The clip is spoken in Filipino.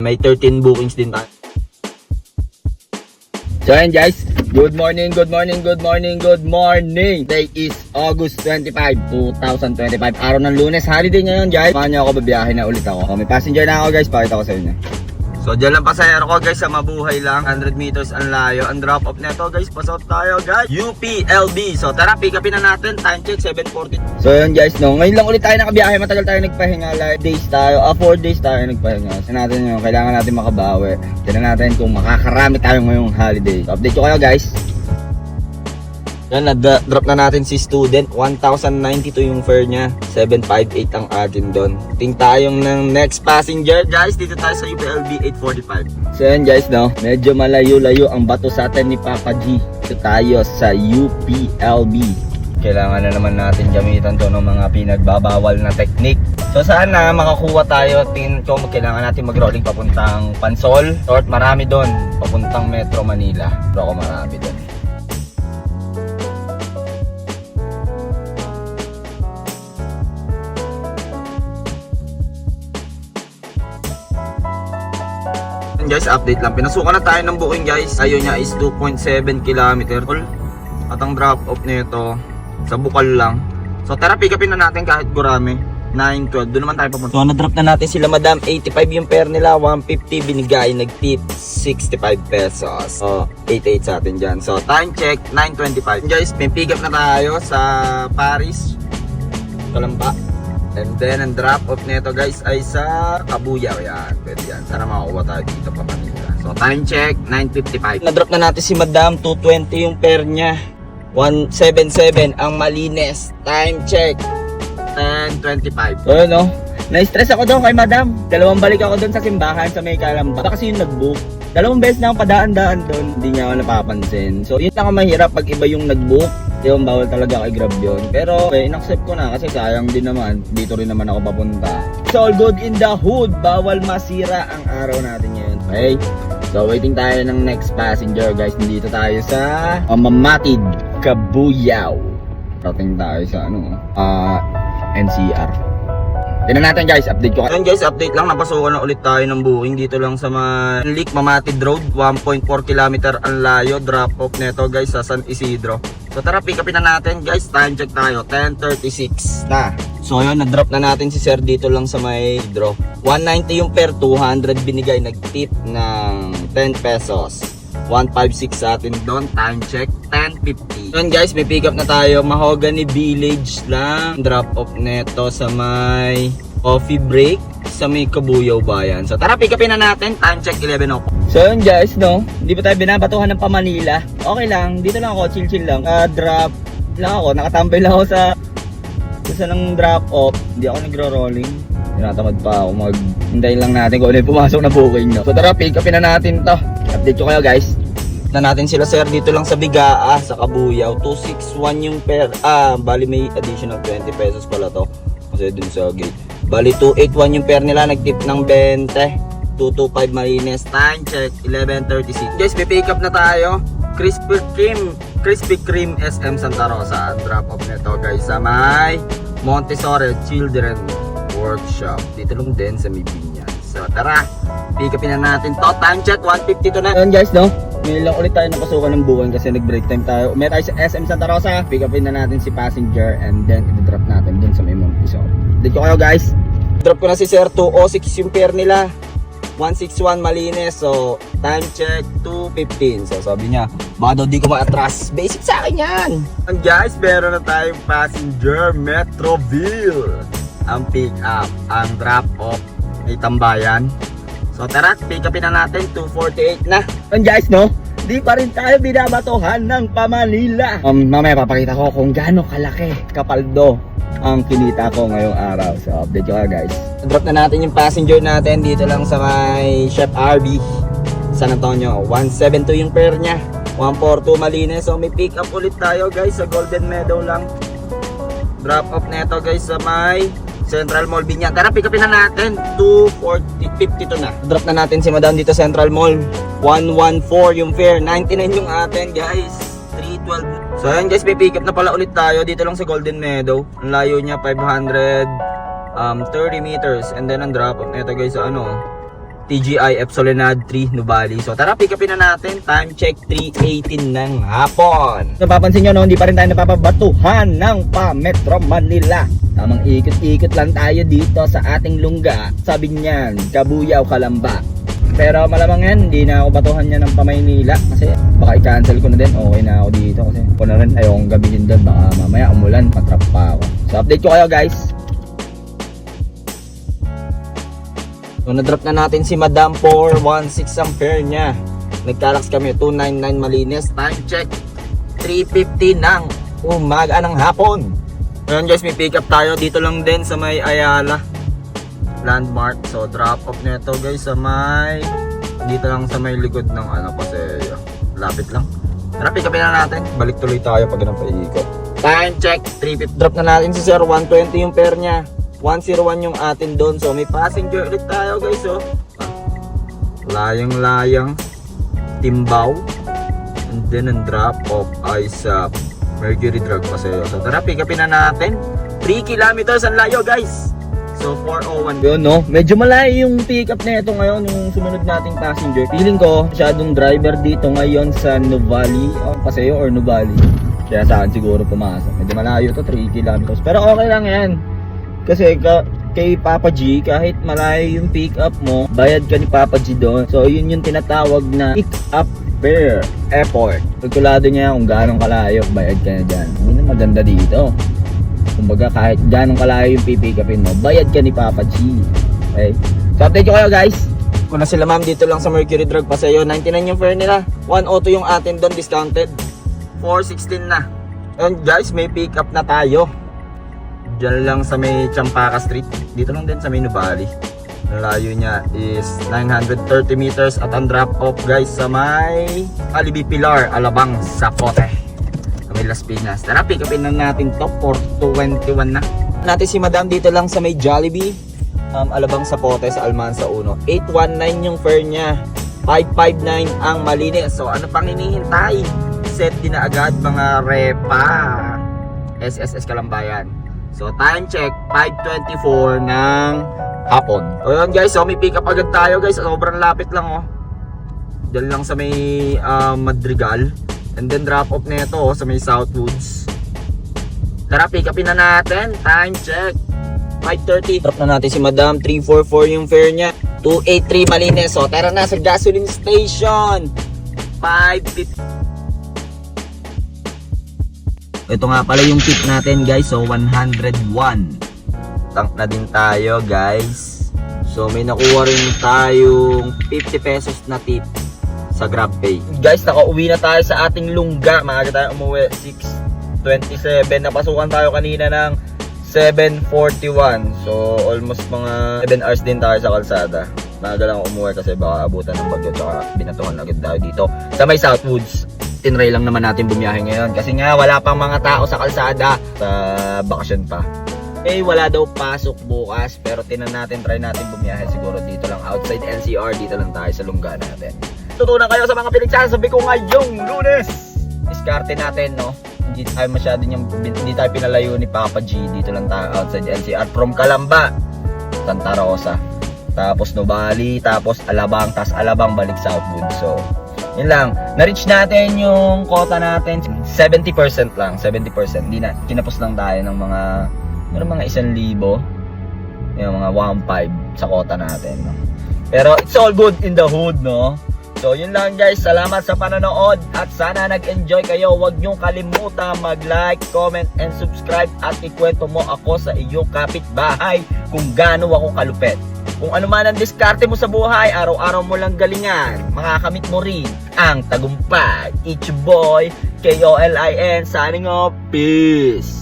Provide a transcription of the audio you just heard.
May 13 bookings din tayo. So ayan guys, good morning. Today is August 25, 2025. Araw ng Lunes, holiday ngayon guys. Samahan niyo ako, babiyahin na ulit ako. May passenger na ako guys, pakita ko sa inyo. So dyan lang pasahero ko guys, sa mabuhay lang. 100 meters ang layo. Ang drop off neto guys, pasok tayo guys. UPLB. So tara, pick upin na natin. Time check 7:40. So yun guys, no, ngayon lang ulit tayo nakabiyahe. Matagal tayo nagpahinga, like days tayo, 4 days tayo nagpahinga. Sa natin yun, kailangan natin makabawi. Tignan natin kung makakarami tayo ngayong holiday. So, update ko kayo guys. Yan, na-drop na natin si student. 1,092 yung fare niya. 758 ang atin doon. Ting tayong ng next passenger guys. Dito tayo sa UPLB 845. So yun guys, no, medyo malayo-layo ang bato sa atin ni Papa G. So tayo sa UPLB. Kailangan na naman natin gamitan to ng mga pinagbabawal na technique. So sana makakuha tayo. Tingin ko kailangan natin mag-rolling papuntang Pansol. Or marami doon. Papuntang Metro Manila. Pero ako marami doon. Guys, update lang. Pinasukan na tayo ng booking guys. Ayaw niya is 2.7 km. At ang drop off nito sa Bukal lang. So tara, pick upin na natin kahit Gurame. 912. Doon naman tayo papunta. So na-drop na natin sila madam. 85 yung fare nila. 150 binigay. Nag-tip 65 pesos. So 88 sa atin dyan. So time check 9:25. Guys, may pick up na tayo sa Paris, Kalamba. And then ang drop off nito guys ay sa Cabuyao. Yan, pwede yan. Sana makakuha tayo dito pa Manila. So time check 9:55. Na-drop na natin si madam. 220 yung fare niya. 177 ang Malines. Time check 10:25. So no, na-stress ako doon kay madam. Dalawang balik ako doon sa simbahan sa may Kalamba. Kasi yung nag-book. Dalawang beses na akong padaan-daan doon. Hindi niya ako napapansin. So yun lang ang mahirap pag iba yung nag-book. Yung bawal talaga kay Grab yun. Pero in-accept ko na kasi sayang din naman. Dito rin naman ako papunta. It's all good in the hood. Bawal masira ang araw natin ngayon. Okay? So waiting tayo ng next passenger guys. Nandito tayo sa Mamatid, Cabuyao. Rating tayo sa NCR. Tignan natin guys, update ko. Ayan guys, update lang. Napasukan na ulit tayo ng booking dito lang sa Manlik, Mamatid Road. 1.4 km ang layo. Drop off neto guys sa San Isidro. So tara, pick upin na natin guys. Time check tayo, 10:36 na. So ayun, na-drop na natin si sir dito lang sa may Isidro. 190 yung fare, 200 binigay. Nag-tip ng 10 pesos. 156 sa atin doon. Time check 10:50. Yun guys, may pick up na tayo. Mahogany Village lang. Drop off neto sa may coffee break sa may Cabuyao Bayan. So tara, pick upin na natin. Time check 11:00. So yun guys, no, hindi pa tayo binabatuhan ng pa-Manila. Okay lang, dito lang ako, chill lang. Drop lang ako, nakatambay lang ako sa ng drop off. Hindi ako nagro-rolling. Tinatamad pa ako hintay lang natin kung ano yung pumasok na booking, no. So tara, pick upin na natin to. Update ko kayo guys. Na natin sila sir dito lang sa Bigaa sa Cabuyao. 261 yung fare. Bali may additional 20 pesos pala to kasi dun sa gate. Bali 281 yung fare nila, nagtip ng 20. 225 Malines. Time check 11:36. Guys, may pick up na tayo. Krispy Kreme SM Santa Rosa. Drop off nito guys sa may Montessori Children Workshop. Dito lang din sa Mibinya. So tara, pick upin na natin to. Time check 1:52 na. Ayun guys, no, ngayon lang ulit tayo napasukan ng buwan kasi nag-break time tayo. May tayo sa SM Santa Rosa. Pick upin na natin si passenger and then i-drop natin dun sa may Montessori. Dito kayo guys. Drop ko na si Sir. 206 yung fare nila. 161 Malines. So time check 2:15. So sabi niya, baka daw di ko ma-atras. Basic sa akin yan. And guys, meron na tayong passenger. Metroville ang pick up. Ang drop off may tambayan. So tara, pick upin na natin. 2:48 na. And guys, no, di pa rin tayo binabatuhan ng pa-Manila. Mamaya papakita ko kung gaano kalaki kapaldo ang kinita ko ngayong araw. So update ko guys. Drop na natin yung passenger natin dito lang sa may Chef RB San Antonio. 172 yung fare niya. 142 Malines. So may pick up ulit tayo guys sa Golden Meadow lang. Drop off neto guys sa may Central Mall Binya. Tara, pick upin na natin. 2:52 na. Drop na natin si madam dito Central Mall. 114 yung fare. 99 yung atin guys. 312. So ayun guys, may pick up na pala ulit tayo dito lang sa Golden Meadow. Ang layo niya 530 meters. And then ang drop off nito guys sa TGI Epsolenad 3 Nubali. So tara, pick upin na natin. Time check 3:18 ng hapon. Napapansin nyo, no, hindi pa rin tayo napapabatuhan ng pa-Metro Manila. Tamang ikot-ikot lang tayo dito sa ating lungga. Sabi niyan, Kabuyaw, Kalamba. Pero malamang yan, hindi na ako batuhan niya ng pa-Maynila. Kasi baka i-cancel ko na din. Okay na ako dito. Kasi ako na rin ayokong gabihin doon. Baka mamaya umulan, matrap pa ako. So update ko kayo guys. So na-drop na natin si Madam for 1.6 ang fare niya. Nagkalax kami 299 malinis. Time check 3:50 ng umaga ng hapon. Ngayon guys, may pick up tayo dito lang din sa may Ayala landmark. So drop off nito guys sa may dito lang sa may likod ng ano kasi lapit lang. Tara, pick upin na natin. Balik tuloy tayo pag ganun paikot. Time check 3:50. Drop na natin si Sir 120 yung fare niya. 101 yung atin doon. So may passenger ulit tayo guys. So layang-layang Timbaw. And then ang drop off ay sa Mercury Drug Paseo. So tara, pick upin na natin. 3 kilometers ang layo guys. So 401. Yun no, medyo malayo yung pick up na ito ngayon, yung sumunod nating passenger. Feeling ko, masyadong driver dito ngayon sa Nuvali, Paseo or Nuvali. Kaya saan siguro pumasok. Medyo malayo to, 3 kilometers. Pero okay lang yan. Kasi kay Papa G, kahit malayo yung pick up mo, bayad ka ni Papa G doon. So yun yung tinatawag na pick up per airport. Kalkulado niya kung gaano kalayo, bayad ka na dyan. Yun ang maganda dito. Kumbaga kahit gaano kalayo yung pipick upin mo, bayad ka ni Papa G. Okay? So update ko kayo guys. Kung na sila ma'am dito lang sa Mercury Drug Paseo, 99 yung fare nila. 102 yung atin doon, discounted. 416 na. And guys, may pick up na tayo. Diyan lang sa may Champaka Street. Dito lang din sa may Nubali. Ang layo niya is 930 meters at ang drop off guys sa may Alibi Pilar, Alabang, Zapote. Sa may Las Piñas. Tara, pick upin na natin to for 21 na. Natin si Madam dito lang sa may Jollibee, Alabang, Zapote sa Almansa 1. 819 yung fare niya. 559 ang malinis. So ano pang hinihintay? Set din na agad mga repa. SSS Kalambayan. So time check 5:24 ng hapon. O yun guys, so may pick up agad tayo guys. Sobrang lapit lang oh. Diyan lang sa may Madrigal. And then drop off nito oh, sa may Southwoods. Tara, pick upin na natin. Time check 5:30. Drop na natin si Madam. 344 yung fare niya. 283 malinis. So tara na sa gasoline station. 550. Ito nga pala yung tip natin guys. So 101. Tank na din tayo guys. So may nakuha rin tayong 50 pesos na tip sa GrabPay. Guys, nakauwi na tayo sa ating lungga. Maaga tayo umuwi. 6:27. Napasukan tayo kanina ng 7:41. So almost mga 7 hours din tayo sa kalsada. Maaga lang umuwi kasi baka abutan ng bagyo. Tsaka binatuhan agad tayo dito sa may Southwoods. Tinry lang naman natin bumiyahe ngayon kasi nga wala pang mga tao sa kalsada sa bakasyon pa. Eh wala daw pasok bukas pero try natin bumiyahe siguro dito lang outside NCR, dito lang tayo sa lungga natin. Tutunan kayo sa mga pinagsasabi ko ngayong Lunes. Diskarte natin no. Hindi tayo pinalayo ni Papa G, dito lang tayo outside NCR from Calamba, Santa Rosa. Tapos Nubali, tapos Alabang, tas Alabang balik Southwood. So yun lang, na-reach natin yung quota natin 70% lang, 70%. Hindi na, kinapos lang tayo ng mga 1,000, yung mga 1.5 sa quota natin, no? Pero it's all good in the hood, no? So yun lang guys, salamat sa panonood at sana nag-enjoy kayo. Huwag nyong kalimutan mag-like, comment, and subscribe at ikwento mo ako sa iyong kapitbahay kung gaano ako kalupet. Kung ano man ang diskarte mo sa buhay, araw-araw mo lang galingan, makakamit mo rin ang tagumpay. It's your boy, KOLIN, signing off. Peace!